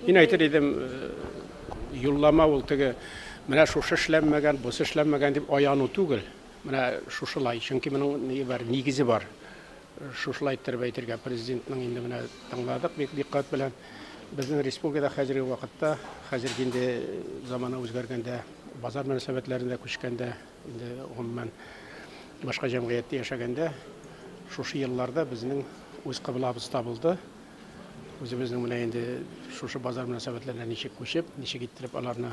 Мен айтар едім, юллама ол теге менә шушы эшләнмәгән, бусы эшләнмәгән дип аяну түгел. Менә шушылай, чөнки моның ни бар, нигезе бар. Шушылай иттереп әйтергә президентның инде менә тыңладык бик диккать белән. Безнең республикада хәзерге вакытта, хәзерге инде заманы үзгәргәндә, базар мөнәсәбәтләрендә күчкәндә, инде гомумән башка җәмгыятьтә яшәгәндә, шушы елларда безнең үз кыблабыз табылды. Үзебезнең менә инде шушы базар мөнәсәбәтләренә ничек күчеп, ничек иттереп аларны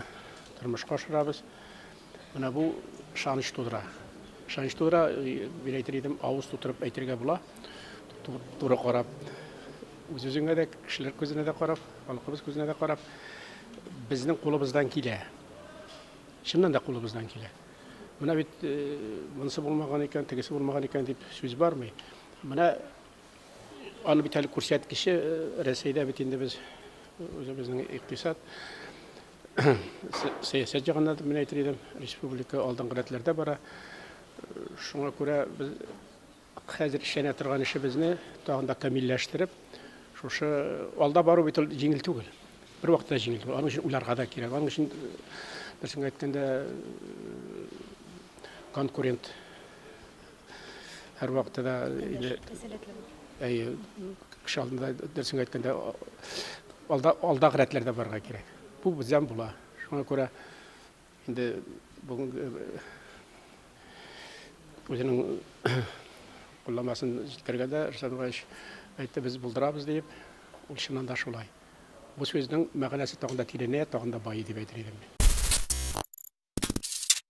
тормышка ашырабыз. Менә бу шаныч тудыра. Шаныч тудыра, мин әйтер идем, авыз тутырып әйтергә була. Туры карап, үз-үзеңә дә, кешеләр күзенә дә карап, халкыбыз күзенә дә карап, безнең кулыбыздан килә. Чыннан да кулыбыздан килә. Менә бит монысы булмаган икән, тегесе булмаган икән дип сүз бармый. Менә аны бит әле күрсәткече Рәсәйдә бит инде без үзебезнең икътисад сәясәт ягында да мин әйтер идем, республика алдынгы рәтләрдә бара. Шуңа күрә без хәзер эшләнә торган эшебезне тагын да камилләштереп, шушы алда бару бит җиңел түгел. Бер вакытта җиңел түгел. Аның өчен уйларга да кирәк. Аның өчен берсен әйткәндә конкурент һәр вакытта да инде кеше алдында дөресен әйткәндә алдагы рәтләрдә барырга кирәк. Бу бездән була. Шуңа күрә инде бүген үзенең кулланмасын җиткергәндә Рөстәм Иванович әйтте, без булдырабыз дип, ул чыннан да шулай. Бу сүзнең мәгънәсе тагын да тирәнәя, тагын да байый дип әйтер идем.